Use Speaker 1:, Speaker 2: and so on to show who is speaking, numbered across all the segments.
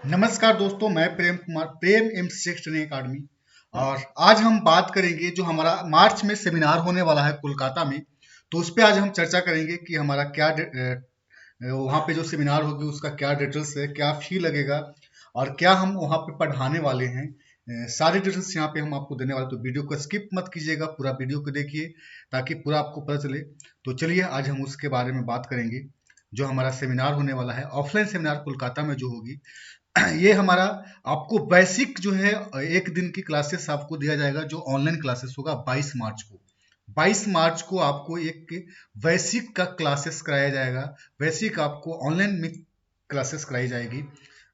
Speaker 1: नमस्कार दोस्तों, मैं प्रेम कुमार, प्रेम एम ट्रेनिंग अकादमी। और आज हम बात करेंगे जो हमारा मार्च में सेमिनार होने वाला है कोलकाता में। तो उस पे आज हम चर्चा करेंगे कि हमारा क्या वहाँ पे जो सेमिनार होगी उसका क्या डिटेल्स है, क्या फी लगेगा और क्या हम वहाँ पे पढ़ाने वाले हैं। सारी डिटेल्स यहाँ पे हम आपको देने वाले, तो वीडियो को स्किप मत कीजिएगा, पूरा वीडियो को देखिए ताकि पूरा आपको पता चले। तो चलिए आज हम उसके बारे में बात करेंगे। जो हमारा सेमिनार होने वाला है, ऑफलाइन सेमिनार कोलकाता में जो होगी, ये हमारा आपको बेसिक जो है एक दिन की क्लासेस आपको दिया जाएगा। जो ऑनलाइन क्लासेस होगा 22 मार्च को आपको एक बेसिक का क्लासेस कराया जाएगा। बेसिक आपको ऑनलाइन में क्लासेस कराई जाएगी।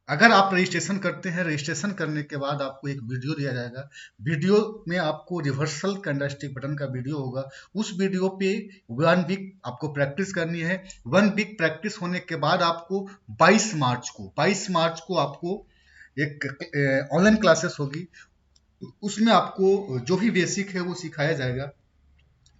Speaker 1: अगर आप रजिस्ट्रेशन करते हैं, रजिस्ट्रेशन करने के बाद आपको एक वीडियो दिया जाएगा। वीडियो में आपको रिवर्सल कैंडलस्टिक बटन का वीडियो होगा। उस वीडियो पे 1 वीक आपको प्रैक्टिस करनी है। 1 वीक प्रैक्टिस होने के बाद आपको 22 मार्च को आपको एक ऑनलाइन क्लासेस होगी। उसमें आपको जो भी बेसिक है वो सिखाया जाएगा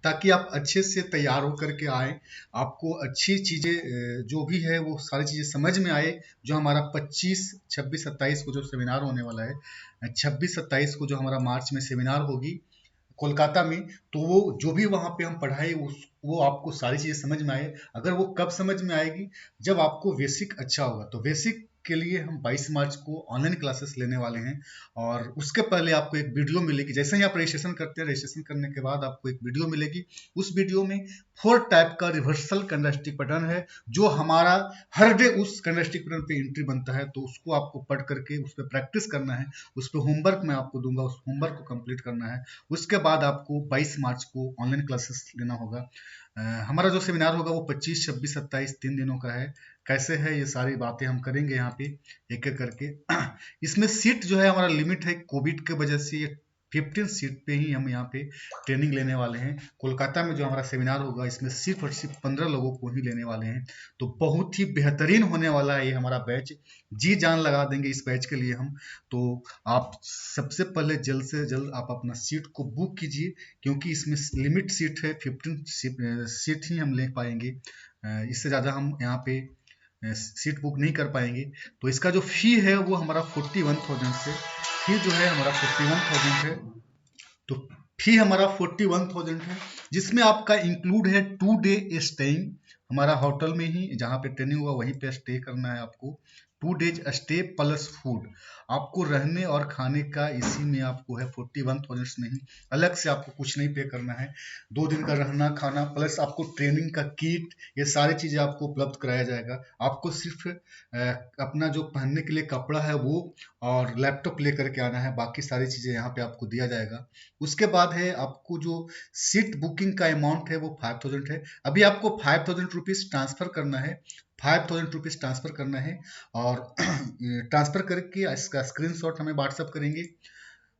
Speaker 1: ताकि आप अच्छे से तैयार होकर के आए, आपको अच्छी चीज़ें जो भी है वो सारी चीज़ें समझ में आए। जो हमारा 25, 26, 27 को जो सेमिनार होने वाला है, 26, 27 को जो हमारा मार्च में सेमिनार होगी कोलकाता में, तो वो जो भी वहाँ पे हम पढ़ाए वो आपको सारी चीज़ें समझ में आए। अगर वो कब समझ में आएगी, जब आपको बेसिक अच्छा होगा। तो बेसिक के लिए हम 22 मार्च को ऑनलाइन क्लासेस लेने वाले हैं। और उसके पहले आपको एक वीडियो मिलेगी। जैसे ही आप रजिस्ट्रेशन करते हैं, रजिस्ट्रेशन करने के बाद आपको एक वीडियो मिलेगी। उस वीडियो में 4 टाइप का रिवर्सल कैंडलस्टिक पैटर्न है, जो हमारा हर डे उस कैंडलस्टिक पैटर्न पे एंट्री बनता है। तो उसको आपको पढ़ करके उस पर प्रैक्टिस करना है। उस पर होमवर्क मैं आपको दूंगा, उस होमवर्क को कंप्लीट करना है। उसके बाद आपको 22 मार्च को ऑनलाइन क्लासेस लेना होगा। हमारा जो सेमिनार होगा वो 25, 26, 27 3 दिनों का है। कैसे है ये सारी बातें हम करेंगे यहाँ पे एक एक करके। इसमें सीट जो है हमारा लिमिट है, कोविड के वजह से ये 15 सीट पे ही हम यहाँ पे ट्रेनिंग लेने वाले हैं। कोलकाता में जो हमारा सेमिनार होगा इसमें सिर्फ और सिर्फ 15 लोगों को ही लेने वाले हैं। तो बहुत ही बेहतरीन होने वाला है ये हमारा बैच। जी जान लगा देंगे इस बैच के लिए हम। तो आप सबसे पहले जल्द से जल्द आप अपना सीट को बुक कीजिए, क्योंकि इसमें लिमिट सीट है, 15 सीट ही हम ले पाएंगे। इससे ज़्यादा हम यहाँ पे सीट बुक नहीं कर पाएंगे। तो इसका जो फी है वो हमारा 41,000 से, फी जो है हमारा 41,000 है। तो फी हमारा 41,000 है, जिसमें आपका इंक्लूड है 2 डे स्टेइंग। हमारा होटल में ही जहाँ पे ट्रेनिंग हुआ वहीं पे स्टे करना है आपको। 2 डेज स्टे प्लस फूड, आपको रहने और खाने का इसी में आपको है 41,000 नहीं, अलग से आपको कुछ नहीं पे करना है। 2 दिन का रहना खाना प्लस आपको ट्रेनिंग का किट, ये सारी चीज़ें आपको उपलब्ध कराया जाएगा। आपको सिर्फ अपना जो पहनने के लिए कपड़ा है वो और लैपटॉप लेकर के आना है। बाकी सारी चीज़ें यहाँ पे आपको दिया जाएगा। उसके बाद है आपको जो सीट बुकिंग का अमाउंट है वो 5,000 है। अभी आपको 5,000 रुपीज़ ट्रांसफर करना है, 5,000 रुपीज़ ट्रांसफर करना है। और ट्रांसफर करके इसका स्क्रीनशॉट हमें व्हाट्सअप करेंगे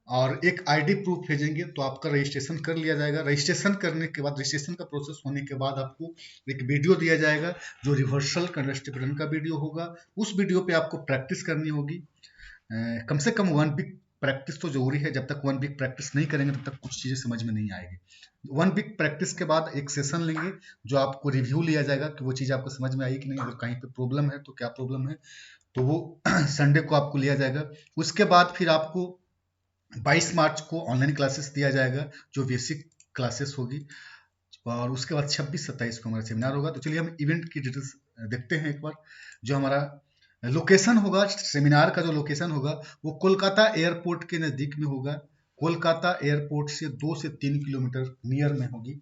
Speaker 1: और एक आईडी प्रूफ भेजेंगे, तो आपका रजिस्ट्रेशन कर लिया जाएगा। रजिस्ट्रेशन करने के बाद, रजिस्ट्रेशन का प्रोसेस होने के बाद आपको एक वीडियो दिया जाएगा जो रिवर्सल कैंडलस्टिक पैटर्न का वीडियो होगा। उस वीडियो पे आपको प्रैक्टिस करनी होगी। कम से कम 1 वीक प्रैक्टिस तो जरूरी है। जब तक 1 वीक प्रैक्टिस नहीं करेंगे तब तक कुछ चीज़ें समझ में नहीं आएगी। 1 वीक प्रैक्टिस के बाद एक सेशन लेंगे, जो आपको रिव्यू लिया जाएगा कि वो चीज़ आपको समझ में आई कि नहीं, अगर कहीं पे प्रॉब्लम है तो क्या प्रॉब्लम है, तो वो संडे को आपको लिया जाएगा। उसके बाद फिर आपको 22 मार्च को ऑनलाइन क्लासेस दिया जाएगा, जो बेसिक क्लासेस होगी। और उसके बाद 26, 27 को हमारा सेमिनार होगा। तो चलिए हम इवेंट की डिटेल्स देखते हैं एक बार। जो हमारा लोकेशन होगा, सेमिनार का जो लोकेशन होगा वो कोलकाता एयरपोर्ट के नज़दीक में होगा। कोलकाता एयरपोर्ट से 2 से 3 किलोमीटर नियर में होगी।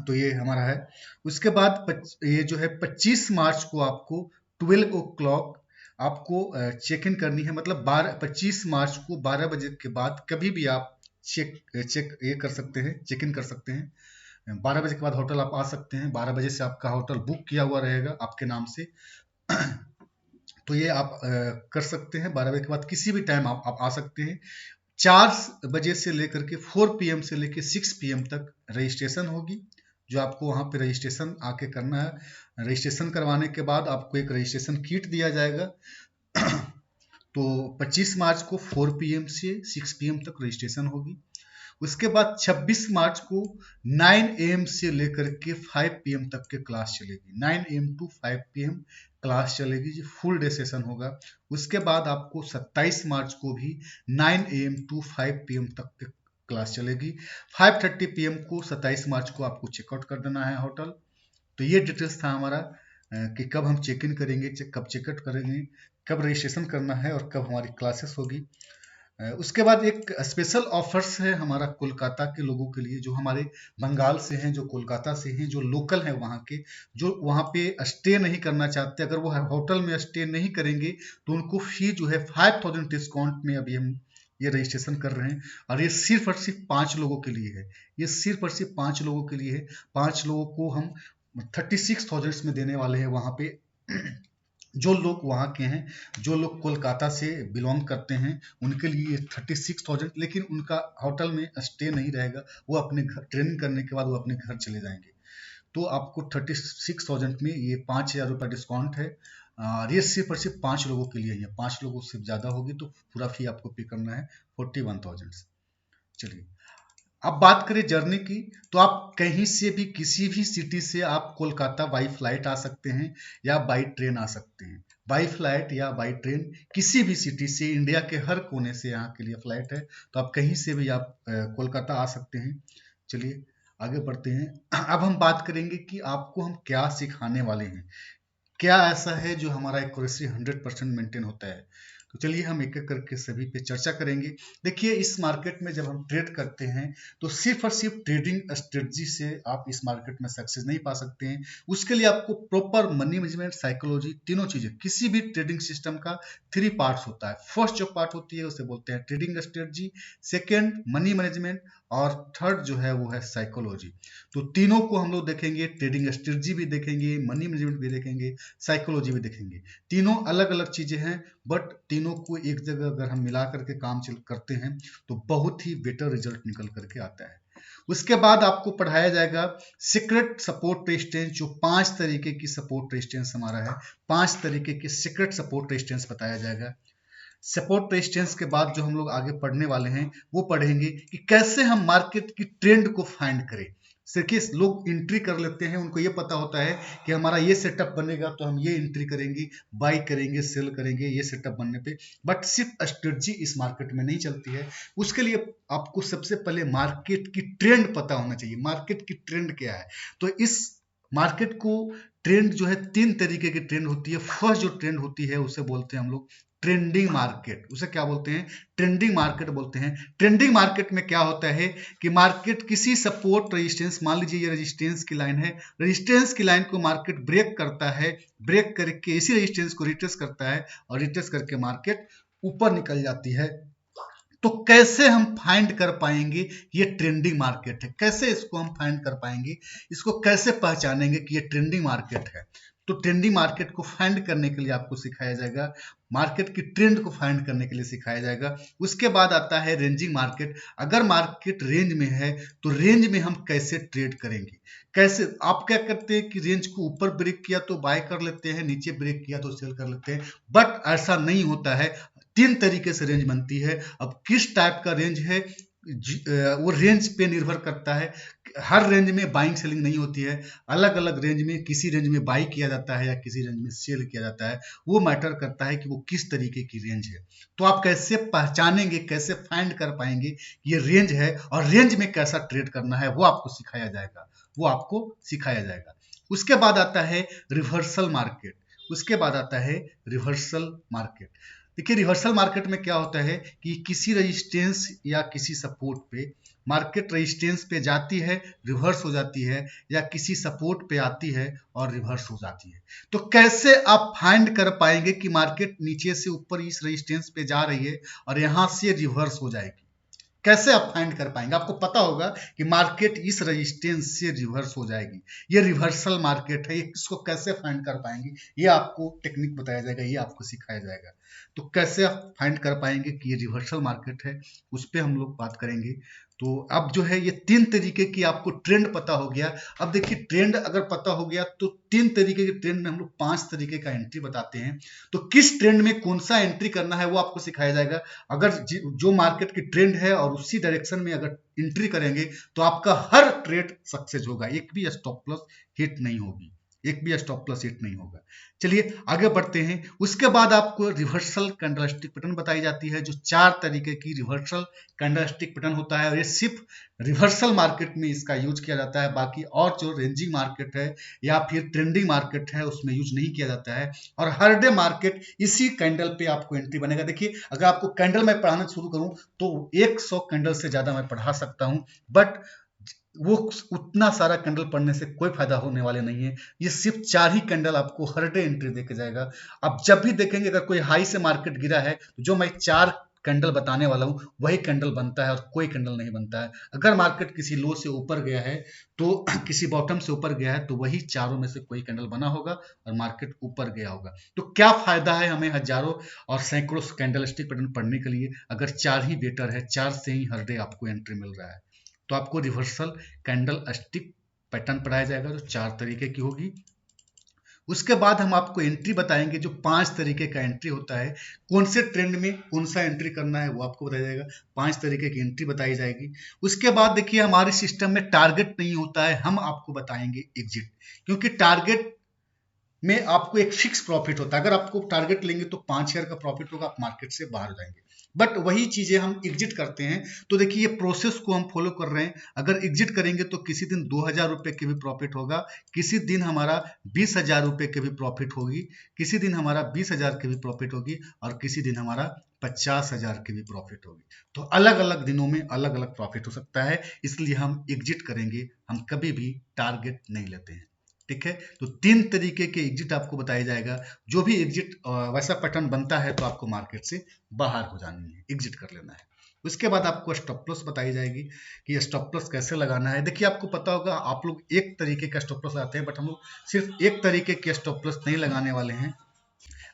Speaker 1: तो ये हमारा है। उसके बाद ये जो है 25 मार्च को आपको 12 o'clock आपको चेक इन करनी है। मतलब 25 मार्च को 12 बजे के बाद कभी भी आप चेक ये कर सकते हैं, चेक इन कर सकते हैं। 12 बजे के बाद होटल आप आ सकते हैं। 12 बजे से आपका होटल बुक किया हुआ रहेगा आपके नाम से। तो ये आप कर सकते हैं। 12 बजे के बाद किसी भी टाइम आप आ सकते हैं। 4 बजे से लेकर के 4 PM से लेकर 6 PM तक रजिस्ट्रेशन होगी, जो आपको वहाँ पे रजिस्ट्रेशन आके करना है। रजिस्ट्रेशन करवाने के बाद आपको एक रजिस्ट्रेशन किट दिया जाएगा। तो 25 मार्च को 4 PM से 6 PM तक रजिस्ट्रेशन होगी। उसके बाद 26 मार्च को 9 AM से लेकर के 5 PM तक के क्लास चलेगी। 9 AM to 5 PM क्लास चलेगी जी, फुल डे सेशन होगा। उसके बाद आपको 27 मार्च को भी 9 AM टू 5 PM तक के क्लास चलेगी। 5:30 PM को 27 मार्च को आपको चेकआउट कर देना है होटल। तो ये डिटेल्स था हमारा कि कब हम चेक इन करेंगे, कब चेकआउट करेंगे, कब रजिस्ट्रेशन करना है और कब हमारी क्लासेस होगी। उसके बाद एक स्पेशल ऑफर्स है हमारा कोलकाता के लोगों के लिए, जो हमारे बंगाल से हैं, जो कोलकाता से हैं, जो लोकल हैं वहाँ के, जो वहाँ पे स्टे नहीं करना चाहते, अगर वो होटल में स्टे नहीं करेंगे तो उनको फी जो है 5000 डिस्काउंट में अभी हम ये रजिस्ट्रेशन कर रहे हैं। और ये सिर्फ और सिर्फ 5 लोगों के लिए है, ये सिर्फ और सिर्फ 5 लोगों के लिए है। 5 लोगों को हम 36,000 में देने वाले हैं वहाँ पे। जो लोग वहाँ के हैं, जो लोग कोलकाता से बिलोंग करते हैं, उनके लिए 36,000, लेकिन उनका होटल में स्टे नहीं रहेगा, वो अपने घर ट्रेनिंग करने के बाद वो अपने घर चले जाएंगे। तो आपको 36,000 में ये 5,000 रुपये डिस्काउंट है। और ये सिर्फ और सिर्फ 5 लोगों के लिए है। 5 लोगों से ज़्यादा होगी तो पूरा फी आपको पे करना है 41,000। चलिए, अब बात करें जर्नी की, तो आप कहीं से भी, किसी भी सिटी से आप कोलकाता बाई फ्लाइट आ सकते हैं या बाई ट्रेन आ सकते हैं। बाई फ्लाइट या बाई ट्रेन किसी भी सिटी से, इंडिया के हर कोने से यहाँ के लिए फ्लाइट है, तो आप कहीं से भी आप कोलकाता आ सकते हैं। चलिए आगे बढ़ते हैं। अब हम बात करेंगे कि आपको हम क्या सिखाने वाले हैं, क्या ऐसा है जो हमारा एक्यूरेसी 100% मेंटेन होता है। तो चलिए हम एक एक करके सभी पे चर्चा करेंगे। देखिए, इस मार्केट में जब हम ट्रेड करते हैं तो सिर्फ और सिर्फ ट्रेडिंग स्ट्रेटजी से आप इस मार्केट में सक्सेस नहीं पा सकते हैं। उसके लिए आपको प्रॉपर मनी मैनेजमेंट, साइकोलॉजी, तीनों चीजें, किसी भी ट्रेडिंग सिस्टम का 3 पार्ट्स होता है। फर्स्ट जो पार्ट होती है उसे बोलते हैं trading strategy, second money management, और थर्ड जो है वो है साइकोलॉजी। तो तीनों को हम लोग देखेंगे, ट्रेडिंग स्ट्रेटजी भी देखेंगे, मनी मैनेजमेंट भी देखेंगे, साइकोलॉजी भी देखेंगे। तीनों अलग अलग चीजें हैं, बट तीनों को एक जगह अगर हम मिला करके काम करते हैं तो बहुत ही बेटर रिजल्ट निकल करके आता है। उसके बाद आपको पढ़ाया जाएगा सीक्रेट सपोर्ट रेजिस्टेंस, जो 5 तरीके की सपोर्ट रेजिस्टेंस हमारा है। 5 तरीके के सीक्रेट सपोर्ट रेजिस्टेंस बताया जाएगा। सपोर्ट रेजिस्टेंस के बाद जो हम लोग आगे पढ़ने वाले हैं वो पढ़ेंगे कि कैसे हम मार्केट की ट्रेंड को फाइंड करें। देखिए, लोग एंट्री कर लेते हैं, उनको ये पता होता है कि हमारा ये सेटअप बनेगा तो हम ये एंट्री करेंगे, बाई करेंगे, सेल करेंगे ये सेटअप बनने पे, बट सिर्फ स्ट्रेटजी इस मार्केट में नहीं चलती है। उसके लिए आपको सबसे पहले मार्केट की ट्रेंड पता होना चाहिए। मार्केट की ट्रेंड क्या है, तो इस मार्केट को ट्रेंड जो है 3 तरीके की ट्रेंड होती है। फर्स्ट जो ट्रेंड होती है उसे बोलते हैं हम लोग ट्रेंडिंग मार्केट। उसे क्या बोलते हैं? ट्रेंडिंग मार्केट बोलते हैं। ट्रेंडिंग मार्केट में क्या होता है कि मार्केट किसी सपोर्ट रेजिस्टेंस, मान लीजिए ये रेजिस्टेंस की लाइन है, रेजिस्टेंस की लाइन को मार्केट ब्रेक करता है, ब्रेक करके इसी रेजिस्टेंस को रिट्रेस करता है और रिट्रेस करके मार्केट ऊपर निकल जाती है। तो कैसे हम फाइंड कर पाएंगे ये ट्रेंडिंग मार्केट है, कैसे इसको हम फाइंड कर पाएंगे, इसको कैसे पहचानेंगे कि ये ट्रेंडिंग मार्केट है। तो ट्रेंडिंग मार्केट को फाइंड करने के लिए आपको सिखाया जाएगा, मार्केट की ट्रेंड को फाइंड करने के लिए सिखाया जाएगा। उसके बाद आता है रेंजिंग मार्केट। अगर मार्केट रेंज में है तो रेंज में हम कैसे ट्रेड करेंगे, कैसे, आप क्या करते हैं कि रेंज को ऊपर ब्रेक किया तो बाय कर लेते हैं, नीचे ब्रेक किया तो सेल कर लेते हैं, बट ऐसा नहीं होता है। 3 तरीके से रेंज बनती है। अब किस टाइप का रेंज है वो रेंज पे निर्भर करता है। हर रेंज में बाइंग सेलिंग नहीं होती है, अलग अलग रेंज में, किसी रेंज में बाई किया जाता है या किसी रेंज में सेल किया जाता है। वो मैटर करता है कि वो किस तरीके की रेंज है। तो आप कैसे पहचानेंगे, कैसे फाइंड कर पाएंगे कि ये रेंज है और रेंज में कैसा ट्रेड करना है, वो आपको सिखाया जाएगा, वो आपको सिखाया जाएगा। उसके बाद आता है रिवर्सल मार्केट। उसके बाद आता है रिवर्सल मार्केट। देखिए, रिवर्सल मार्केट में क्या होता है कि किसी रेजिस्टेंस या किसी सपोर्ट पे मार्केट रेजिस्टेंस पे जाती है, रिवर्स हो जाती है, या किसी सपोर्ट पे आती है और रिवर्स हो जाती है। तो कैसे आप फाइंड कर पाएंगे कि मार्केट नीचे से ऊपर इस रेजिस्टेंस पे जा रही है और यहां से रिवर्स हो जाएगी, कैसे आप फाइंड कर पाएंगे? आपको पता होगा कि मार्केट इस रेजिस्टेंस से रिवर्स हो जाएगी, ये रिवर्सल मार्केट है, इसको कैसे फाइंड कर पाएंगे, ये आपको टेक्निक बताया जाएगा, ये आपको सिखाया जाएगा। तो कैसे आप फाइंड कर पाएंगे कि ये रिवर्सल मार्केट है, उस पर हम लोग बात करेंगे। तो अब जो है ये 3 तरीके की आपको ट्रेंड पता हो गया। अब देखिए, ट्रेंड अगर पता हो गया तो 3 तरीके के ट्रेंड में हम लोग 5 तरीके का एंट्री बताते हैं। तो किस ट्रेंड में कौन सा एंट्री करना है वो आपको सिखाया जाएगा। अगर जो मार्केट की ट्रेंड है और उसी डायरेक्शन में अगर एंट्री करेंगे तो आपका हर ट्रेड सक्सेस होगा, एक भी स्टॉप लॉस हिट नहीं होगी, एक भी स्टॉप लॉस हिट नहीं होगा। चलिए आगे बढ़ते हैं। उसके बाद आपको रिवर्सल कैंडलस्टिक पैटर्न बताई जाती है, जो 4 तरीके की रिवर्सल कैंडलस्टिक पैटर्न होता है, और ये सिर्फ रिवर्सल मार्केट में इसका यूज किया जाता है। बाकी और जो रेंजिंग मार्केट है या फिर ट्रेंडिंग मार्केट है उसमें यूज नहीं किया जाता है। और हर डे मार्केट इसी कैंडल पे आपको एंट्री बनेगा। देखिए अगर आपको कैंडल मैं पढ़ाना शुरू करूं तो 100 कैंडल से ज्यादा मैं पढ़ा सकता हूं, बट वो उतना सारा कैंडल पढ़ने से कोई फायदा होने वाले नहीं है। ये सिर्फ 4 ही कैंडल आपको हर डे एंट्री देके जाएगा। अब जब भी देखेंगे अगर कोई हाई से मार्केट गिरा है तो जो मैं 4 कैंडल बताने वाला हूं वही कैंडल बनता है और कोई कैंडल नहीं बनता है। अगर मार्केट किसी लो से ऊपर गया है तो किसी बॉटम से ऊपर गया है तो वही चारों में से कोई कैंडल बना होगा और मार्केट ऊपर गया होगा। तो क्या फायदा है हमें हजारों और सैकड़ों कैंडलस्टिक पैटर्न पढ़ने के लिए, अगर 4 ही बेटर है, 4 से ही हर डे आपको एंट्री मिल रहा है। तो आपको रिवर्सल कैंडल स्टिक पैटर्न पढ़ाया जाएगा जो 4 तरीके की होगी। उसके बाद हम आपको एंट्री बताएंगे जो 5 तरीके का एंट्री होता है। कौन से ट्रेंड में कौन सा एंट्री करना है वो आपको बताया जाएगा। 5 तरीके की एंट्री बताई जाएगी। उसके बाद देखिए हमारे सिस्टम में टारगेट नहीं होता है, हम आपको बताएंगे एग्जिट, क्योंकि टारगेट में आपको एक फिक्स प्रॉफिट होता है। अगर आपको टारगेट लेंगे तो 5 शेयर का प्रॉफिट होगा, आप मार्केट से बाहर हो जाएंगे। बट वही चीजें हम एग्जिट करते हैं। तो देखिए ये प्रोसेस को हम फॉलो कर रहे हैं। अगर एग्जिट करेंगे तो किसी दिन 2000 रुपए के भी प्रॉफिट होगा, किसी दिन हमारा 20,000 रुपए के भी प्रॉफिट होगी, किसी दिन हमारा 20,000 की भी प्रॉफिट होगी और किसी दिन हमारा 50,000 की भी प्रॉफिट होगी। तो अलग अलग दिनों में अलग अलग प्रॉफिट हो सकता है, इसलिए हम एग्जिट करेंगे, हम कभी भी टारगेट नहीं लेते हैं। ठीक है, तो 3 तरीके के एग्जिट आपको बताया जाएगा। जो भी एग्जिट वैसा पैटर्न बनता है तो आपको मार्केट से बाहर हो जानी है, एग्जिट कर लेना है। उसके बाद आपको स्टॉप लॉस बताई जाएगी कि स्टॉप लॉस कैसे लगाना है। देखिए आपको पता होगा आप लोग एक तरीके का स्टॉप लॉस लगाते हैं, बट हम लोग सिर्फ एक तरीके के स्टॉप लॉस नहीं लगाने वाले हैं,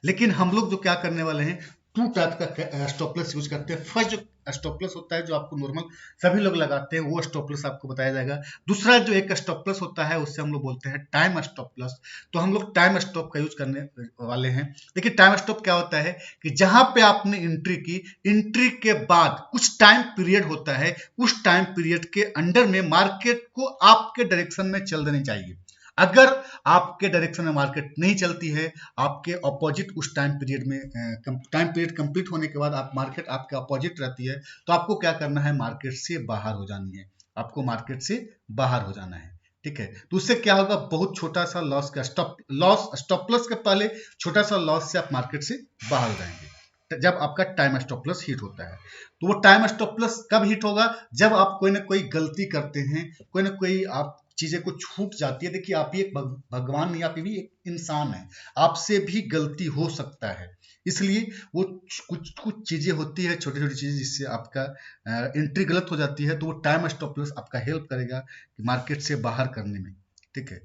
Speaker 1: लेकिन हम लोग जो क्या करने वाले हैं 2 टाइप का स्टॉप लॉस यूज करते हैं। फर्स्ट जो स्टॉप लॉस होता है जो आपको नॉर्मल सभी लोग लगाते हैं वो स्टॉप लॉस आपको बताया जाएगा। दूसरा जो एक स्टॉप लॉस होता है उससे हम लोग बोलते हैं टाइम स्टॉप लॉस। तो हम लोग टाइम स्टॉप का यूज करने वाले हैं। देखिए टाइम स्टॉप क्या होता है कि जहां पे आपने एंट्री की, एंट्री के बाद कुछ टाइम पीरियड होता है, उस टाइम पीरियड के अंडर में मार्केट को आपके डायरेक्शन में चल देनी चाहिए। अगर आपके डायरेक्शन में मार्केट नहीं चलती है, आपके अपोजिट उस टाइम पीरियड में टाइम पीरियड कंप्लीट होने के बाद आप मार्केट आपके अपोजिट रहती है, तो आपको क्या करना है, मार्केट से बाहर हो जानी है। आपको मार्केट से बाहर हो जाना है। ठीक है, तो उससे क्या होगा, बहुत छोटा सा लॉस का स्टॉप लॉस के पहले छोटा सा लॉस से आप मार्केट से बाहर हो जाएंगे जब आपका टाइम स्टॉप लॉस हिट होता है। तो वो टाइम स्टॉप लॉस कब हिट होगा, जब आप कोई ना कोई गलती करते हैं, कोई ना कोई आप चीजें को छूट जाती है। देखिए आप ही एक भगवान नहीं, आप भी एक इंसान है, आपसे भी गलती हो सकता है। इसलिए वो कुछ कुछ चीजें होती है, छोटी छोटी चीजें, जिससे आपका एंट्री गलत हो जाती है, तो वो टाइम स्टॉप लॉस आपका हेल्प करेगा कि मार्केट से बाहर करने में। ठीक है,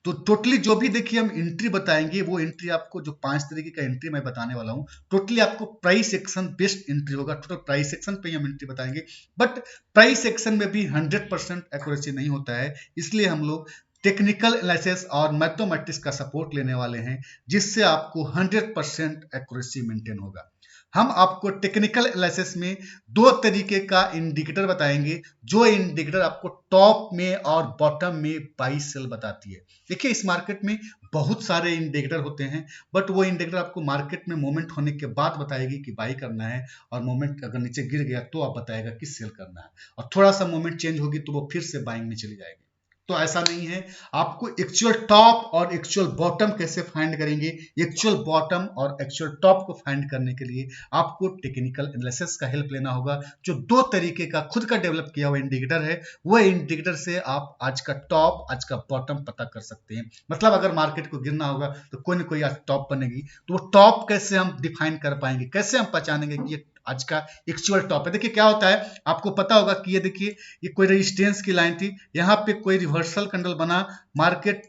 Speaker 1: तो टोटली जो भी देखिए हम एंट्री बताएंगे, वो एंट्री आपको जो 5 तरीके का एंट्री मैं बताने वाला हूँ, टोटली आपको प्राइस एक्शन बेस्ड एंट्री होगा। टोटल प्राइस एक्शन पे ही हम एंट्री बताएंगे, बट प्राइस एक्शन में भी 100% एक्यूरेसी नहीं होता है, इसलिए हम लोग टेक्निकल एनालिसिस और मैथमेटिक्स का सपोर्ट लेने वाले हैं, जिससे आपको 100% एक्यूरेसी मेंटेन होगा। हम आपको टेक्निकल एनालिसिस में 2 तरीके का इंडिकेटर बताएंगे, जो इंडिकेटर आपको टॉप में और बॉटम में बाई सेल बताती है। देखिए इस मार्केट में बहुत सारे इंडिकेटर होते हैं, बट वो इंडिकेटर आपको मार्केट में मोमेंट होने के बाद बताएगी कि बाई करना है, और मोमेंट अगर नीचे गिर गया तो आप बताएगा कि सेल करना है, और थोड़ा सा मोमेंट चेंज होगी तो वो फिर से बाइंग में चली जाएगी। तो ऐसा नहीं है। आपको एक्चुअल टॉप और एक्चुअल बॉटम कैसे फाइंड करेंगे, एक्चुअल बॉटम और एक्चुअल टॉप को फाइंड करने के लिए आपको टेक्निकल एनालिसिस का हेल्प लेना होगा, जो 2 तरीके का खुद का डेवलप किया हुआ इंडिकेटर है। वो इंडिकेटर से आप आज का टॉप, आज का बॉटम पता कर सकते हैं। मतलब अगर मार्केट को गिरना होगा तो कोई ना कोई आज टॉप बनेगी, तो वो टॉप कैसे हम डिफाइन कर पाएंगे, कैसे हम पहचानेंगे कि ये आज का एक्चुअल टॉप है। देखिए क्या होता है, आपको पता होगा कि ये देखिए ये कोई रेजिस्टेंस की लाइन थी, यहाँ पे कोई रिवर्सल कैंडल बना, मार्केट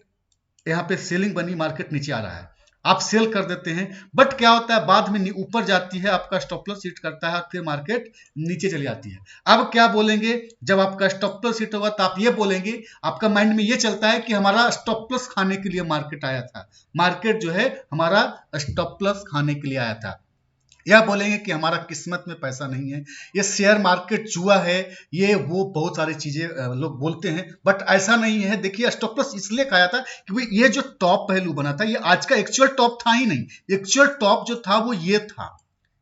Speaker 1: यहाँ पे सेलिंग बनी, मार्केट नीचे आ रहा है, आप सेल कर देते हैं, बट क्या होता है बाद में ऊपर जाती है, आपका स्टॉप लॉस हिट करता है और फिर मार्केट नीचे चली जाती है। अब क्या बोलेंगे, जब आपका स्टॉप लॉस हिट होगा तो आप ये बोलेंगे, आपका माइंड में ये चलता है कि हमारा स्टॉप लॉस खाने के लिए मार्केट आया था, मार्केट जो है हमारा स्टॉप लॉस खाने के लिए आया था। या बोलेंगे कि हमारा किस्मत में पैसा नहीं है, ये शेयर मार्केट जुआ है, ये वो बहुत सारी चीजें लोग बोलते हैं, बट ऐसा नहीं है। देखिए स्टॉप लॉस इसलिए खाया था क्योंकि ये जो टॉप वैल्यू बना था ये आज का एक्चुअल टॉप था ही नहीं। एक्चुअल टॉप जो था वो ये था,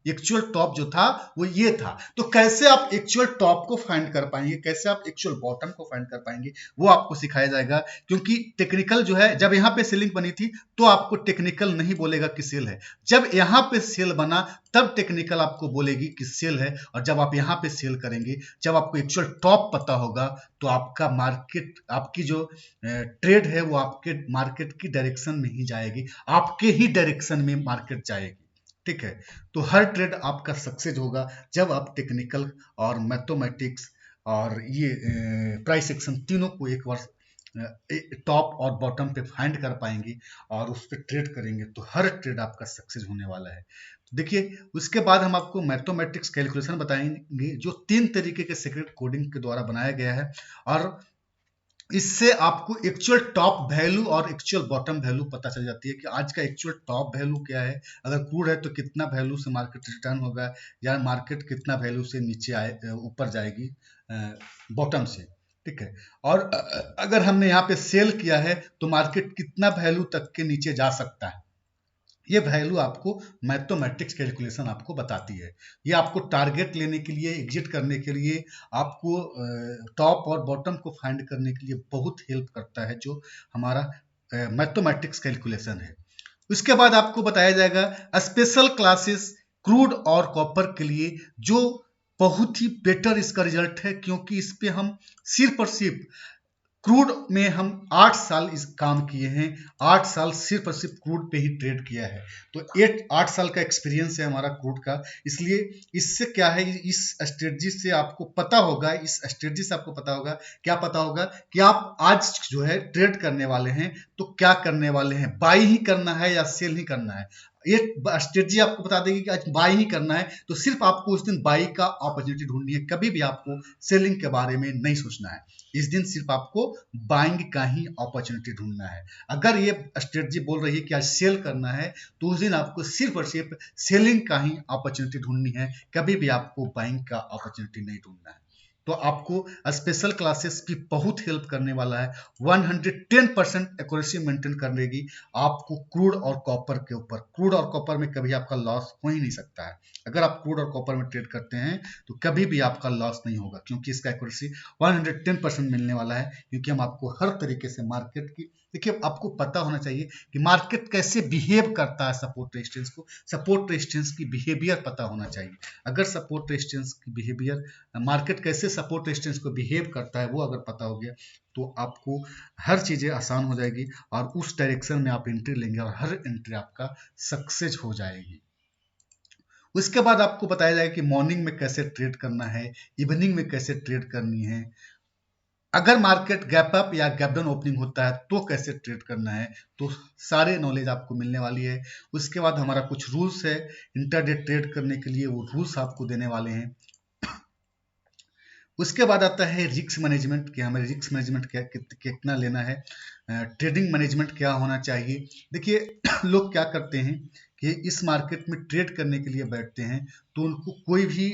Speaker 1: एक्चुअल टॉप जो था वो ये था। तो कैसे आप एक्चुअल टॉप को फाइंड कर पाएंगे, कैसे आप एक्चुअल बॉटम को फाइंड कर पाएंगे, वो आपको सिखाया जाएगा। क्योंकि टेक्निकल जो है, जब यहाँ पे सेलिंग बनी थी तो आपको टेक्निकल नहीं बोलेगा कि सेल है, जब यहाँ पे सेल बना तब टेक्निकल आपको बोलेगी कि सेल है। और जब आप यहाँ पे सेल करेंगे, जब आपको एक्चुअल टॉप पता होगा, तो आपका मार्केट, आपकी जो ट्रेड है वो आपके मार्केट की डायरेक्शन में ही जाएगी, आपके ही डायरेक्शन में मार्केट जाएगी। ठीक है, तो हर ट्रेड आपका सक्सेस होगा जब आप टेक्निकल और मैथमेटिक्स और ये प्राइस एक्शन तीनों को एक बार टॉप और बॉटम पे फाइंड कर पाएंगे और उस पर ट्रेड करेंगे, तो हर ट्रेड आपका सक्सेस होने वाला है। तो देखिए उसके बाद हम आपको मैथमेटिक्स कैलकुलेशन बताएंगे जो 3 तरीके के सीक्रेट कोडिंग के द्वारा बनाया गया है, और इससे आपको एक्चुअल टॉप वैल्यू और एक्चुअल बॉटम वैल्यू पता चल जाती है कि आज का एक्चुअल टॉप वैल्यू क्या है। अगर क्रूड है तो कितना वैल्यू से मार्केट रिटर्न होगा, या मार्केट कितना वैल्यू से नीचे आए, ऊपर जाएगी बॉटम से। ठीक है, और अगर हमने यहाँ पे सेल किया है तो मार्केट कितना वैल्यू तक के नीचे जा सकता है, ये वैल्यू आपको मैथमेटिक्स कैलकुलेशन आपको बताती है। ये आपको टारगेट लेने के लिए, एग्जिट करने के लिए, आपको टॉप और बॉटम को फाइंड करने के लिए बहुत हेल्प करता है, जो हमारा मैथमेटिक्स कैलकुलेशन है। उसके बाद आपको बताया जाएगा स्पेशल क्लासेस क्रूड और कॉपर के लिए, जो बहुत ही बेटर इसका रिजल्ट है, क्योंकि इस पे हम सिर्फ और सिर्फ क्रूड में हम 8 साल इस काम किए हैं, 8 साल सिर्फ और सिर्फ क्रूड पे ही ट्रेड किया है। तो 8 साल का एक्सपीरियंस है हमारा क्रूड का, इसलिए इससे क्या है, इस स्ट्रेटजी से आपको पता होगा, इस स्ट्रेटजी से आपको पता होगा, क्या पता होगा कि आप आज जो है ट्रेड करने वाले हैं तो क्या करने वाले हैं, बाई ही करना है या सेल ही करना है। ये स्ट्रेटजी आपको बता देगी कि आज बाई ही करना है, तो सिर्फ आपको उस दिन बाई का अपॉर्चुनिटी ढूंढनी है, कभी भी आपको सेलिंग के बारे में नहीं सोचना है। इस दिन सिर्फ आपको बाइंग का ही अपॉर्चुनिटी ढूंढना है। अगर ये स्ट्रेटजी बोल रही है कि आज सेल करना है, तो उस दिन आपको सिर्फ और सिर्फ सेलिंग का ही अपॉर्चुनिटी ढूंढनी है, कभी भी आपको बाइंग का अपॉर्चुनिटी नहीं ढूंढना है। तो आपको स्पेशल क्लासेस भी बहुत हेल्प करने वाला है, 110% एक्यूरेसी मेंटेन करेगी आपको क्रूड और कॉपर के ऊपर। क्रूड और कॉपर में कभी आपका लॉस हो ही नहीं सकता है। अगर आप क्रूड और कॉपर में ट्रेड करते हैं तो कभी भी आपका लॉस नहीं होगा, क्योंकि इसका एक्यूरेसी 110% मिलने वाला है, क्योंकि हम आपको हर तरीके से मार्केट की, देखिए आपको पता होना चाहिए कि मार्केट कैसे बिहेव करता है, सपोर्ट रेजिस्टेंस को, सपोर्ट रेजिस्टेंस की बिहेवियर पता होना चाहिए। अगर सपोर्ट रेजिस्टेंस की बिहेवियर, मार्केट कैसे सपोर्ट रेजिस्टेंस को बिहेव करता है, वो अगर पता हो गया तो आपको हर चीजें आसान हो जाएगी, और उस डायरेक्शन में आप एंट्री लेंगे और हर एंट्री आपका सक्सेस हो जाएगी। उसके बाद आपको बताया जाएगा कि मॉर्निंग में कैसे ट्रेड करना है, इवनिंग में कैसे ट्रेड करनी है, अगर मार्केट गैप अप या गैप डाउन ओपनिंग होता है तो कैसे ट्रेड करना है, तो सारे नॉलेज आपको मिलने वाली है। उसके बाद हमारा कुछ रूल्स है इंटरडे ट्रेड करने के लिए, वो रूल्स आपको देने वाले हैं। उसके बाद आता है रिस्क मैनेजमेंट, कि हमें रिस्क मैनेजमेंट क्या कितना लेना है, ट्रेडिंग मैनेजमेंट क्या होना चाहिए। देखिए लोग क्या करते हैं कि इस मार्केट में ट्रेड करने के लिए बैठते हैं तो उनको कोई भी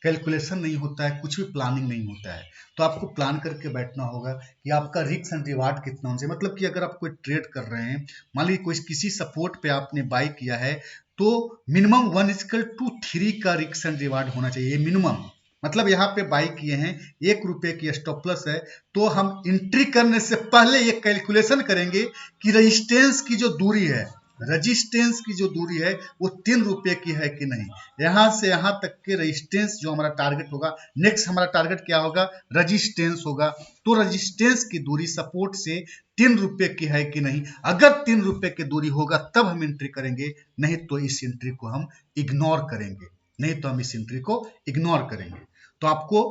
Speaker 1: कैलकुलेशन नहीं होता है, कुछ भी प्लानिंग नहीं होता है। तो आपको प्लान करके बैठना होगा कि आपका रिस्क एंड रिवार्ड कितना होना चाहिए। मतलब कि अगर आप कोई ट्रेड कर रहे हैं, मान लीजिए कोई किसी सपोर्ट पे आपने बाई किया है, तो मिनिमम 1:3 का रिस्क एंड रिवार्ड होना चाहिए, मिनिमम। मतलब यहाँ पे बाई किए हैं, 1 रुपए की स्टॉप लॉस है, तो हम एंट्री करने से पहले ये कैलकुलेशन करेंगे कि रेजिस्टेंस की जो दूरी है, रेजिस्टेंस की जो दूरी है वो 3 रुपए की है कि नहीं। यहां से यहां तक के रेजिस्टेंस जो हमारा टारगेट होगा, नेक्स्ट हमारा टारगेट क्या होगा, रेजिस्टेंस होगा। तो रेजिस्टेंस की दूरी सपोर्ट से 3 रुपए की है कि नहीं। अगर 3 रुपए की दूरी होगा तब हम एंट्री करेंगे, नहीं तो इस एंट्री को हम इग्नोर करेंगे, नहीं तो हम इस एंट्री को इग्नोर करेंगे। तो आपको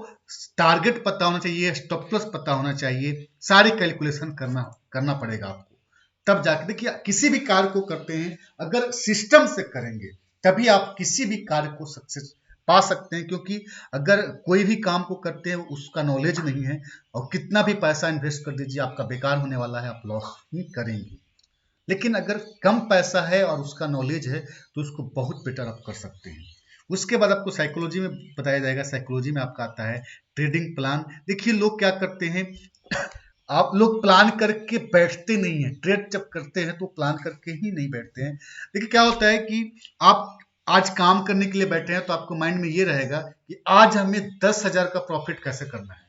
Speaker 1: टारगेट पता होना चाहिए, स्टॉप लॉस पता होना चाहिए, सारी कैलकुलेशन करना पड़ेगा आपको, तब जाके। देखिए किसी भी कार्य को करते हैं अगर सिस्टम से करेंगे तभी आप किसी भी कार्य को सक्सेस पा सकते हैं, क्योंकि अगर कोई भी काम को करते हैं उसका नॉलेज नहीं है और कितना भी पैसा इन्वेस्ट कर दीजिए आपका बेकार होने वाला है, आप लॉस ही करेंगे। लेकिन अगर कम पैसा है और उसका नॉलेज है तो उसको बहुत बेटर आप कर सकते हैं। उसके बाद आपको साइकोलॉजी में बताया जाएगा। साइकोलॉजी में आपका आता है ट्रेडिंग प्लान। देखिए लोग क्या करते हैं, आप लोग प्लान करके बैठते नहीं है। ट्रेड जब करते हैं तो प्लान करके ही नहीं बैठते हैं। देखिए क्या होता है कि आप आज काम करने के लिए बैठे हैं तो आपको माइंड में ये रहेगा कि आज हमें 10,000 का प्रॉफिट कैसे करना है।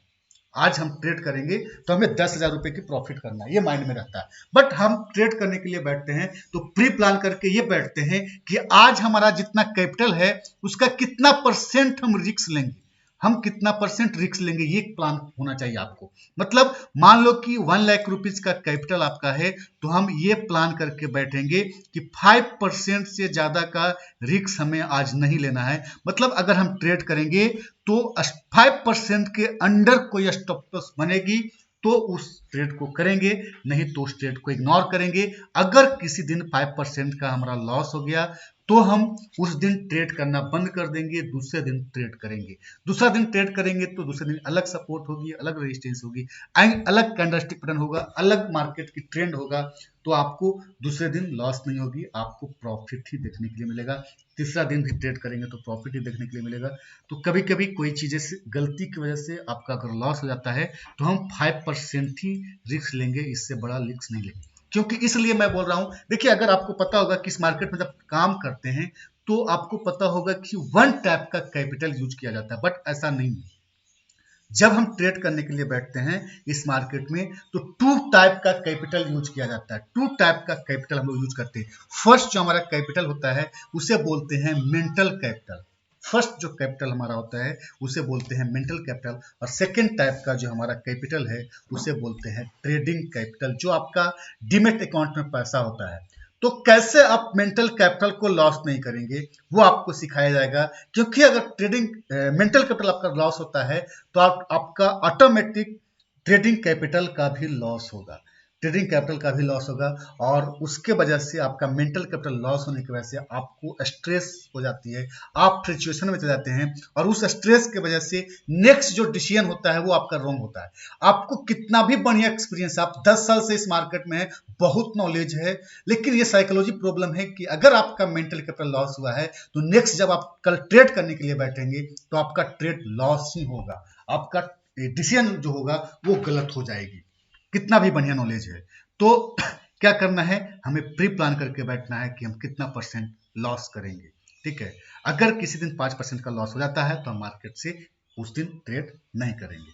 Speaker 1: आज हम ट्रेड करेंगे तो हमें 10,000 रुपए की प्रॉफिट करना है, ये माइंड में रहता है। बट हम ट्रेड करने के लिए बैठते हैं तो प्री प्लान करके ये बैठते हैं कि आज हमारा जितना कैपिटल है उसका कितना परसेंट हम रिस्क लेंगे, हम कितना परसेंट रिस्क लेंगे, ये प्लान होना चाहिए आपको। मतलब मान लो कि 1,00,000 रुपीज का कैपिटल आपका है तो हम ये प्लान करके बैठेंगे कि 5% से ज्यादा का रिस्क हमें आज नहीं लेना है। मतलब अगर हम ट्रेड करेंगे तो 5% के अंडर कोई स्टॉप लॉस बनेगी तो उस ट्रेड को करेंगे, नहीं तो उस ट्रेड को इग्नोर करेंगे। अगर किसी दिन 5% का हमारा लॉस हो गया तो हम उस दिन ट्रेड करना बंद कर देंगे, दूसरे दिन ट्रेड करेंगे। दूसरा दिन ट्रेड करेंगे तो दूसरे दिन अलग सपोर्ट होगी, अलग रेजिस्टेंस होगी, अलग कैंडलस्टिक पैटर्न होगा, अलग मार्केट की ट्रेंड होगा, तो आपको दूसरे दिन लॉस नहीं होगी, आपको प्रॉफिट ही देखने के लिए मिलेगा। तीसरा दिन भी ट्रेड करेंगे तो प्रॉफिट ही देखने के लिए मिलेगा। तो कभी कभी कोई चीजें से गलती की वजह से आपका अगर लॉस हो जाता है तो हम 5% ही रिस्क लेंगे, इससे बड़ा रिस्क नहीं लेंगे। क्योंकि इसलिए मैं बोल रहा हूं, देखिए अगर आपको पता होगा कि इस मार्केट में जब काम करते हैं तो आपको पता होगा कि वन टाइप का कैपिटल यूज किया जाता है, बट ऐसा नहीं है। जब हम ट्रेड करने के लिए बैठते हैं इस मार्केट में तो टू टाइप का कैपिटल यूज किया जाता है। टू टाइप का कैपिटल हम लोग यूज करते हैं। फर्स्ट जो हमारा कैपिटल होता है उसे बोलते हैं मेंटल कैपिटल। फर्स्ट जो कैपिटल हमारा होता है उसे बोलते हैं मेंटल कैपिटल, और सेकेंड टाइप का जो हमारा कैपिटल है उसे बोलते हैं ट्रेडिंग कैपिटल, जो आपका डीमेट अकाउंट में पैसा होता है। तो कैसे आप मेंटल कैपिटल को लॉस नहीं करेंगे वो आपको सिखाया जाएगा। क्योंकि अगर ट्रेडिंग मेंटल कैपिटल आपका लॉस होता है तो आपका ऑटोमेटिक ट्रेडिंग कैपिटल का भी लॉस होगा, ट्रेडिंग कैपिटल का भी लॉस होगा। और उसके वजह से आपका मेंटल कैपिटल लॉस होने की वजह से आपको स्ट्रेस हो जाती है, आप फ्रस्ट्रेशन में चले जाते हैं, और उस स्ट्रेस की वजह से नेक्स्ट जो डिसीजन होता है वो आपका रॉन्ग होता है। आपको कितना भी बढ़िया एक्सपीरियंस, आप 10 साल से इस मार्केट में है, बहुत नॉलेज है, लेकिन ये साइकोलॉजी प्रॉब्लम है कि अगर आपका मेंटल कैपिटल लॉस हुआ है तो नेक्स्ट जब आप कल ट्रेड करने के लिए बैठेंगे तो आपका ट्रेड लॉस ही होगा, आपका डिसीजन जो होगा वो गलत हो जाएगी, कितना भी बढ़िया नॉलेज है। तो क्या करना है, हमें प्री प्लान करके बैठना है कि हम कितना परसेंट लॉस करेंगे। ठीक है, अगर किसी दिन 5% का लॉस हो जाता है तो हम मार्केट से उस दिन ट्रेड नहीं करेंगे।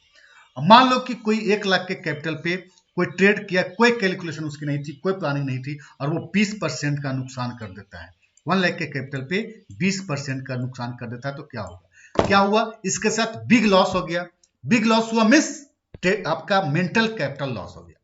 Speaker 1: अब मान लो कि कोई 1,00,000 के कैपिटल पे कोई ट्रेड किया, कोई कैलकुलेशन उसकी नहीं थी, कोई प्लानिंग नहीं थी, और वो 20% का नुकसान कर देता है। 1,00,000 के कैपिटल पे 20% का नुकसान कर देता है तो क्या होगा, क्या हुआ, इसके साथ बिग लॉस हो गया। बिग लॉस हुआ मिस आपका मेंटल कैपिटल लॉस हो गया,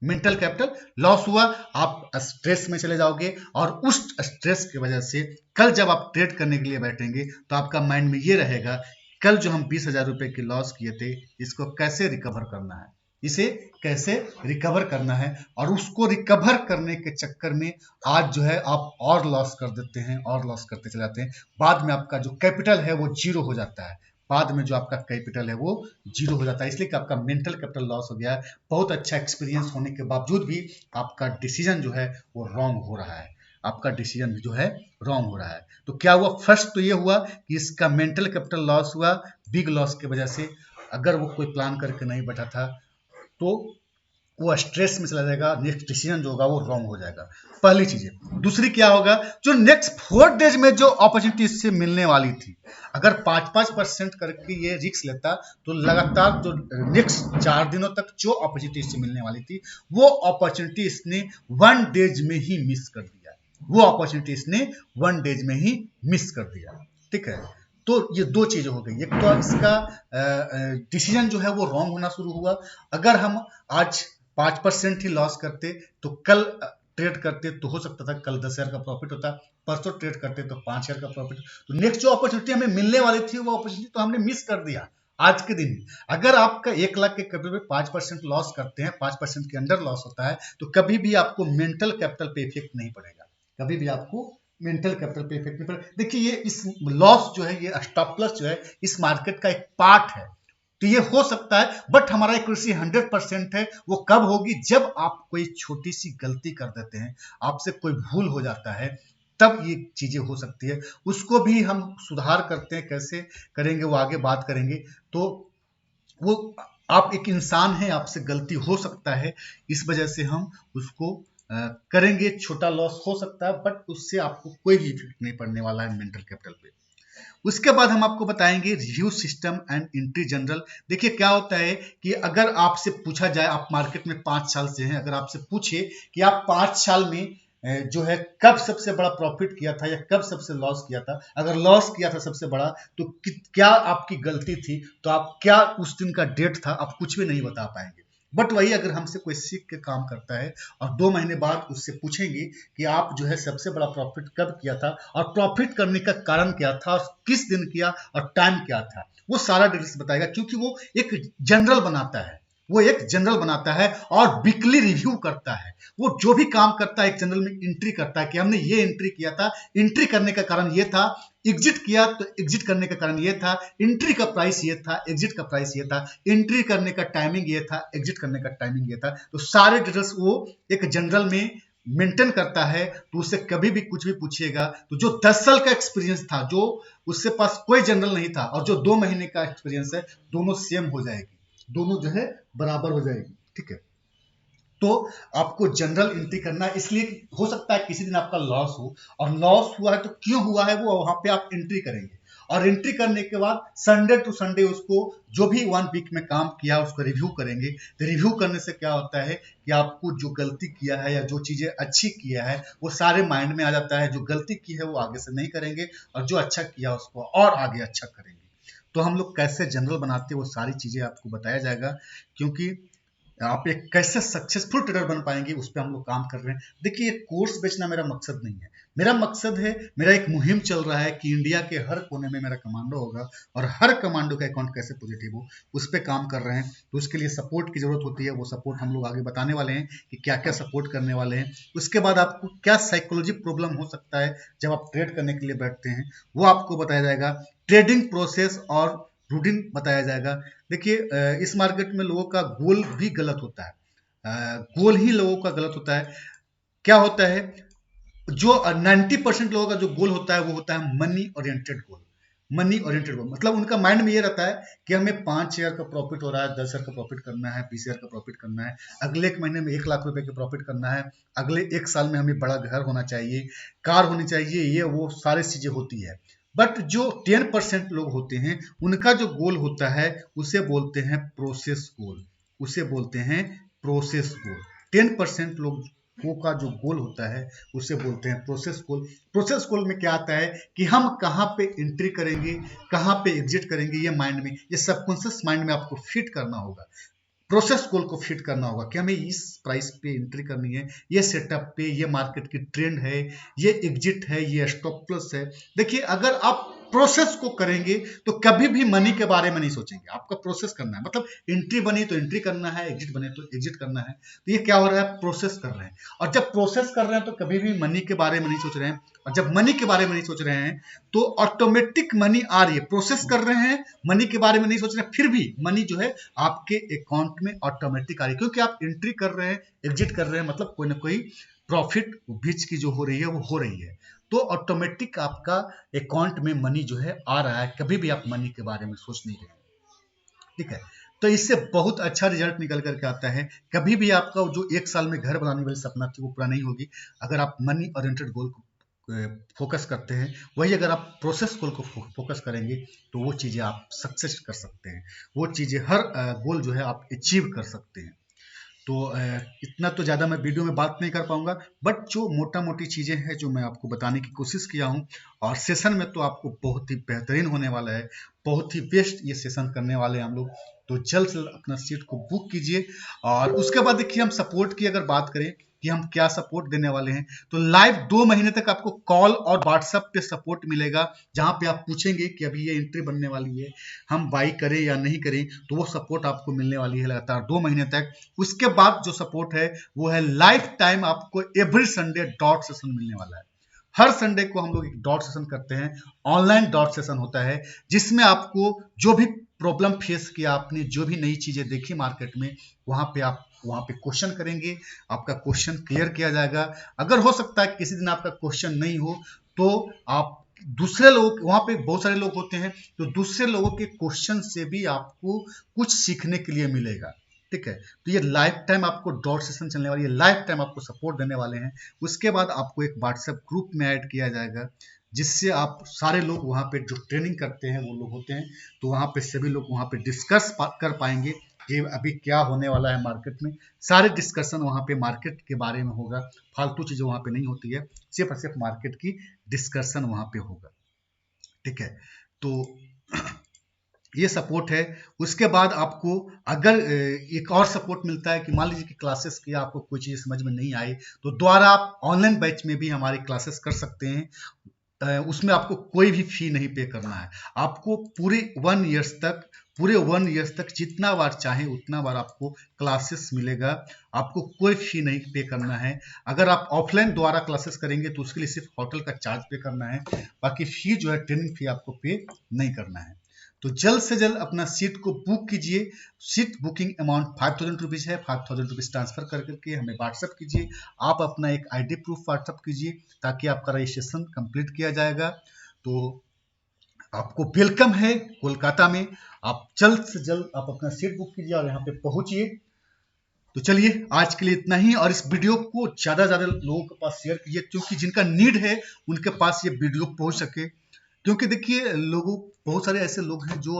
Speaker 1: मेंटल कैपिटल लॉस हुआ, आप स्ट्रेस में चले जाओगे, और उस स्ट्रेस की वजह से कल जब आप ट्रेड करने के लिए बैठेंगे तो आपका माइंड में ये रहेगा कल जो हम 20,000 रुपए की लॉस किए थे इसको कैसे रिकवर करना है, इसे कैसे रिकवर करना है। और उसको रिकवर करने के चक्कर में आज जो है आप और लॉस कर देते हैं, और लॉस करते चले जाते हैं। बाद में आपका जो कैपिटल है वो जीरो हो जाता है, बाद में जो आपका कैपिटल है वो जीरो हो जाता है, इसलिए कि आपका मेंटल कैपिटल लॉस हो गया है। बहुत अच्छा एक्सपीरियंस होने के बावजूद भी आपका डिसीजन जो है वो रॉन्ग हो रहा है, आपका डिसीजन जो है रॉन्ग हो रहा है। तो क्या हुआ, फर्स्ट तो ये हुआ कि इसका मेंटल कैपिटल लॉस हुआ बिग लॉस की वजह से। अगर वो कोई प्लान करके नहीं बैठा था तो वो स्ट्रेस में चला जाएगा, नेक्स्ट डिसीजन जो होगा वो रॉन्ग हो जाएगा, पहली चीज है। दूसरी क्या होगा, जो नेक्स्ट 4 डेज में जो अपॉर्चुनिटी इससे मिलने वाली थी, अगर 5-5% करके ये रिस्क लेता तो लगातार जो नेक्स्ट 4 दिनों तक जो अपॉर्चुनिटी इससे मिलने वाली थी वो अपॉर्चुनिटी इसने 1 डेज में ही मिस कर दिया, वो अपॉर्चुनिटी इसने 1 डेज में ही मिस कर दिया। ठीक है, तो ये दो चीजें हो गई, एक तो इसका डिसीजन जो है वो रॉन्ग होना शुरू हुआ। अगर हम आज 5% ही लॉस करते तो कल ट्रेड करते तो हो सकता था कल 10,000 का प्रॉफिट होता, परसों ट्रेड करते तो 5,000 का प्रॉफिट। तो नेक्स्ट जो अपॉर्चुनिटी हमें मिलने वाली थी वो अपॉर्चुनिटी तो हमने मिस कर दिया आज के दिन। अगर आपका 1,00,000 के कैपिटल पे 5% लॉस करते हैं, 5% के अंडर लॉस होता है, तो कभी भी आपको मेंटल कैपिटल पे इफेक्ट नहीं पड़ेगा, कभी भी आपको मेंटल कैपिटल पे इफेक्ट नहीं पड़ेगा। देखिए ये इस लॉस जो है, ये स्टॉप लॉस जो है इस मार्केट का एक पार्ट है। तो ये हो सकता है, बट हमारा एक्यूरेसी 100% है। वो कब होगी? जब आप कोई छोटी सी गलती कर देते हैं, आपसे कोई भूल हो जाता है, तब ये चीजें हो सकती है। उसको भी हम सुधार करते हैं, कैसे करेंगे वो आगे बात करेंगे। तो वो आप एक इंसान हैं, आपसे गलती हो सकता है, इस वजह से हम उसको करेंगे। छोटा लॉस हो सकता है, बट उससे आपको कोई भी इफेक्ट नहीं पड़ने वाला है मेंटल कैपिटल पे। उसके बाद हम आपको बताएंगे review system and entry general. देखिए क्या होता है कि अगर आपसे पूछा जाए, आप मार्केट में 5 साल से हैं, अगर आपसे पूछे कि आप 5 साल में जो है कब सबसे बड़ा प्रॉफिट किया था या कब सबसे लॉस किया था, अगर लॉस किया था सबसे बड़ा, तो क्या आपकी गलती थी, तो आप क्या उस दिन का डेट था, आप कुछ भी नहीं बता पाएंगे। बट वही अगर हमसे कोई सीख के काम करता है और 2 महीने बाद उससे पूछेंगे कि आप जो है सबसे बड़ा प्रॉफिट कब किया था और प्रॉफिट करने का कारण क्या था और किस दिन किया और टाइम क्या था, वो सारा डिटेल्स बताएगा। क्योंकि वो एक जनरल बनाता है, वो एक जनरल बनाता है और वीकली रिव्यू करता है। वो जो भी काम करता है एक जनरल में एंट्री करता है कि हमने ये एंट्री किया था, एंट्री करने का कारण ये था, एग्जिट किया तो एग्जिट करने का कारण ये था, एंट्री का प्राइस ये था, एग्जिट का प्राइस ये था, एंट्री करने का टाइमिंग ये था, एग्जिट करने का टाइमिंग ये था। तो सारे डिटेल्स वो एक जनरल में मेंटेन करता है। तो उससे कभी भी कुछ भी पूछिएगा तो जो 10 साल का एक्सपीरियंस था, जो उससे पास कोई जनरल नहीं था, और जो 2 महीने का एक्सपीरियंस है, दोनों सेम हो जाएगी, दोनों जो है बराबर हो जाएगी। ठीक है, तो आपको जनरल एंट्री करना है। इसलिए हो सकता है किसी दिन आपका लॉस हो, और लॉस हुआ है तो क्यों हुआ है वो वहां पे आप एंट्री करेंगे, और एंट्री करने के बाद संडे टू संडे उसको जो भी 1 वीक में काम किया उसको रिव्यू करेंगे। तो रिव्यू करने से क्या होता है कि आपको जो गलती किया है या जो चीजें अच्छी किया है वो सारे माइंड में आ जाता है। जो गलती की है वो आगे से नहीं करेंगे, और जो अच्छा किया उसको और आगे अच्छा करेंगे। तो हम लोग कैसे जनरल बनाते हैं वो सारी चीजें आपको बताया जाएगा, क्योंकि आप एक कैसे सक्सेसफुल ट्रेडर बन पाएंगे उस पर हम लोग काम कर रहे हैं। देखिए, ये कोर्स बेचना मेरा मकसद नहीं है। मेरा मकसद है, मेरा एक मुहिम चल रहा है कि इंडिया के हर कोने में मेरा कमांडो होगा, और हर कमांडो का अकाउंट कैसे पॉजिटिव हो उस पर काम कर रहे हैं। तो उसके लिए सपोर्ट की जरूरत होती है, वो सपोर्ट हम लोग आगे बताने वाले हैं कि क्या क्या सपोर्ट करने वाले हैं। उसके बाद आपको क्या साइकोलॉजी प्रॉब्लम हो सकता है जब आप ट्रेड करने के लिए बैठते हैं, वो आपको बताया जाएगा। ट्रेडिंग प्रोसेस और रूटीन बताया जाएगा। देखिए, इस मार्केट में लोगों का गोल भी गलत होता है, गोल ही लोगों का गलत होता है। क्या होता है, जो 90% लोगों का जो गोल होता है वो होता है मनी ओरिएंटेड गोल। मनी ओरिएंटेड गोल मतलब उनका माइंड में ये रहता है कि हमें 5 शेयर का प्रॉफिट हो रहा है, 10 शेयर का प्रॉफिट करना है, 20 शेयर का प्रॉफिट करना है, अगले एक महीने में 1 लाख रुपए का प्रॉफिट करना है, अगले एक साल में हमें बड़ा घर होना चाहिए, कार होनी चाहिए, ये वो सारी चीजें होती है। बट जो 10% लोग होते हैं उनका जो गोल होता है उसे बोलते हैं प्रोसेस गोल, उसे बोलते हैं प्रोसेस गोल। 10% लोग वो का जो गोल होता है उसे बोलते हैं प्रोसेस गोल। प्रोसेस गोल में क्या आता है कि हम कहाँ पे एंट्री करेंगे, कहाँ पे एग्जिट करेंगे, ये माइंड में, ये सबकॉन्शियस माइंड में आपको फिट करना होगा। प्रोसेस गोल को फिट करना होगा कि हमें इस प्राइस पे एंट्री करनी है, ये सेटअप पे, ये मार्केट की ट्रेंड है, ये एग्जिट है, ये स्टॉप प्लस है। देखिए, अगर आप प्रोसेस को करेंगे तो कभी भी मनी के बारे में नहीं सोचेंगे। आपका प्रोसेस करना है, मतलब एंट्री बनी तो एंट्री करना है, एग्जिट बने तो एग्जिट करना है। तो ये क्या हो रहा है, प्रोसेस कर रहे हैं। और जब प्रोसेस कर रहे हैं तो कभी भी मनी के बारे में नहीं सोच रहे हैं, और जब मनी के बारे में नहीं सोच रहे हैं तो ऑटोमेटिक मनी आ रही है। प्रोसेस कर रहे हैं, मनी के बारे में नहीं सोच रहे हैं, फिर भी मनी जो है आपके अकाउंट में ऑटोमेटिक आ रही है, क्योंकि आप एंट्री कर रहे हैं, एग्जिट कर रहे हैं, मतलब कोई ना कोई प्रॉफिट बीच की जो हो रही है वो हो रही है। तो ऑटोमेटिक आपका अकाउंट में मनी जो है आ रहा है, कभी भी आप मनी के बारे में सोच नहीं रहे। ठीक है, तो इससे बहुत अच्छा रिजल्ट निकल करके आता है। कभी भी आपका जो एक साल में घर बनाने वाली सपना थी वो पूरा नहीं होगी अगर आप मनी ओरिएंटेड गोल को फोकस करते हैं। वही अगर आप प्रोसेस गोल को फोकस करेंगे तो वो चीजें आप सक्सेस कर सकते हैं, वो चीजें हर गोल जो है आप अचीव कर सकते हैं। तो इतना तो ज़्यादा मैं वीडियो में बात नहीं कर पाऊंगा, बट जो मोटा मोटी चीज़ें हैं जो मैं आपको बताने की कोशिश किया हूँ, और सेशन में तो आपको बहुत ही बेहतरीन होने वाला है, बहुत ही बेस्ट ये सेशन करने वाले हैं हम लोग। तो जल्द से जल्द अपना सीट को बुक कीजिए। और उसके बाद देखिए, हम सपोर्ट की अगर बात करें कि हम क्या सपोर्ट देने वाले हैं, तो लाइव 2 महीने तक आपको कॉल और व्हाट्सएप पे सपोर्ट मिलेगा, जहां पे आप पूछेंगे कि अभी ये एंट्री बनने वाली है, हम बाई करें या नहीं करें, तो वो सपोर्ट आपको मिलने वाली है लगातार 2 महीने तक। उसके बाद जो सपोर्ट है वो है लाइफ टाइम, आपको एवरी संडे डॉट सेशन मिलने वाला है। हर संडे को हम लोग एक डॉट सेशन करते हैं, ऑनलाइन डॉट सेशन होता है, जिसमें आपको जो भी प्रॉब्लम फेस किया, आपने जो भी नई चीजें देखी मार्केट में, वहां पे आप वहां पे क्वेश्चन करेंगे, आपका क्वेश्चन क्लियर किया जाएगा। अगर हो सकता है किसी दिन आपका क्वेश्चन नहीं हो तो आप दूसरे लोग, वहां पे बहुत सारे लोग होते हैं, तो दूसरे लोगों के क्वेश्चन से भी आपको कुछ सीखने के लिए मिलेगा। ठीक है, तो ये लाइफ टाइम आपको डॉट सेशन चलने वाली है, लाइफ टाइम आपको सपोर्ट देने वाले हैं। उसके बाद आपको एक व्हाट्सएप ग्रुप में ऐड किया जाएगा, जिससे आप सारे लोग वहां पे जो ट्रेनिंग करते हैं वो लोग होते हैं, तो वहां पे सभी लोग वहां पे डिस्कस कर पाएंगे कि अभी क्या होने वाला है मार्केट में। सारे डिस्कशन वहां पे मार्केट के बारे में होगा, फालतू चीजें वहां पे नहीं होती है, सिर्फ और सिर्फ मार्केट की डिस्कशन वहां पे होगा। ठीक है, तो ये सपोर्ट है। उसके बाद आपको अगर एक और सपोर्ट मिलता है कि मान लीजिए कि क्लासेस की आपको कोई चीज़ समझ में नहीं आई, तो दोबारा आप ऑनलाइन बैच में भी हमारी क्लासेस कर सकते हैं। उसमें आपको कोई भी फी नहीं पे करना है। आपको पूरे 1 ईयर्स तक जितना बार चाहे उतना बार आपको क्लासेस मिलेगा। आपको कोई फी नहीं पे करना है। अगर आप ऑफलाइन द्वारा क्लासेस करेंगे तो उसके लिए सिर्फ होटल का चार्ज पे करना है, बाकी फी जो है ट्रेनिंग फी आपको पे नहीं करना है। तो जल्द से जल्द अपना सीट को बुक कीजिए। सीट बुकिंग अमाउंट 5000 रुपीज़ है। 5000 रुपीज़ ट्रांसफर कर करके हमें व्हाट्सअप कीजिए। आप अपना एक आईडी प्रूफ व्हाट्सअप कीजिए ताकि आपका रजिस्ट्रेशन कंप्लीट किया जाएगा। तो आपको वेलकम है कोलकाता में। आप जल्द से जल्द आप अपना सीट बुक कीजिए और यहाँ पे पहुंचिए। तो चलिए आज के लिए इतना ही, और इस वीडियो को ज़्यादा ज़्यादा लोगों के पास शेयर कीजिए, क्योंकि जिनका नीड है उनके पास ये वीडियो पहुंच सके। क्योंकि देखिए लोगों, बहुत सारे ऐसे लोग हैं जो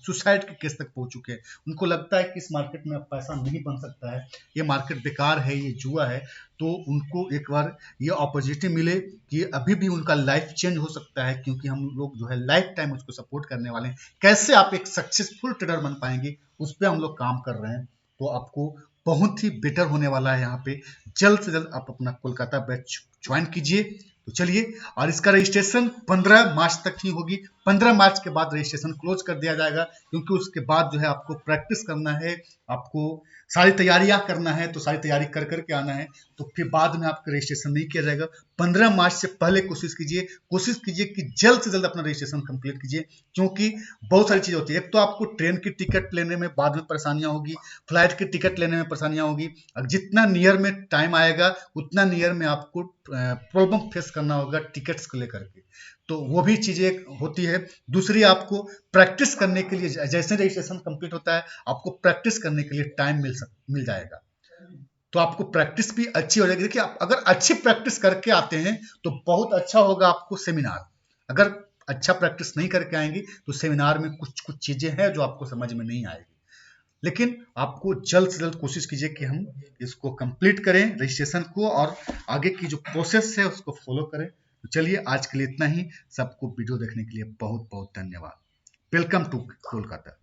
Speaker 1: सुसाइड के केस तक पहुंच चुके हैं। उनको लगता है कि इस मार्केट में अब पैसा नहीं बन सकता है, ये मार्केट बेकार है, ये जुआ है। तो उनको एक बार ये अपॉर्चुनिटी मिले कि अभी भी उनका लाइफ चेंज हो सकता है, क्योंकि हम लोग जो है लाइफ टाइम उसको सपोर्ट करने वाले हैं। कैसे आप एक सक्सेसफुल ट्रेडर बन पाएंगे उस पर हम लोग काम कर रहे हैं। तो आपको बहुत ही बेटर होने वाला है यहाँ पे। जल्द से जल्द आप अपना कोलकाता बैच ज्वाइन कीजिए। तो चलिए, और इसका रजिस्ट्रेशन 15 मार्च तक ही होगी। 15 मार्च के बाद रजिस्ट्रेशन क्लोज कर दिया जाएगा, क्योंकि उसके बाद जो है आपको प्रैक्टिस करना है, आपको सारी तैयारियां करना है, तो सारी तैयारी कर करके आना है। तो फिर बाद में आपका रजिस्ट्रेशन नहीं किया जाएगा। 15 मार्च से पहले कोशिश कीजिए कि जल्द से जल्द अपना रजिस्ट्रेशन कंप्लीट कीजिए, क्योंकि बहुत सारी चीजें होती है। एक तो आपको ट्रेन की टिकट लेने में बाद में परेशानियां होगी, फ्लाइट की टिकट लेने में परेशानियां होगी। और जितना नियर में टाइम आएगा उतना नियर में आपको प्रॉब्लम फेस करना होगा टिकट्स को लेकर के। तो वो भी चीजें होती है। दूसरी, आपको प्रैक्टिस करने के लिए जैसे रजिस्ट्रेशन कंप्लीट होता है आपको प्रैक्टिस करने के लिए टाइम मिल जाएगा। तो आपको प्रैक्टिस भी अच्छी हो जाएगी। देखिए, आप अगर अच्छी प्रैक्टिस करके आते हैं तो बहुत अच्छा होगा आपको सेमिनार। अगर अच्छा प्रैक्टिस नहीं करके आएंगे तो सेमिनार में कुछ कुछ चीजें हैं जो आपको समझ में नहीं आएगी। लेकिन आपको जल्द से जल्द कोशिश कीजिए कि हम इसको कंप्लीट करें रजिस्ट्रेशन को, और आगे की जो प्रोसेस है उसको फॉलो करें। तो चलिए आज के लिए इतना ही। सबको वीडियो देखने के लिए बहुत बहुत धन्यवाद। Welcome to Kolkata.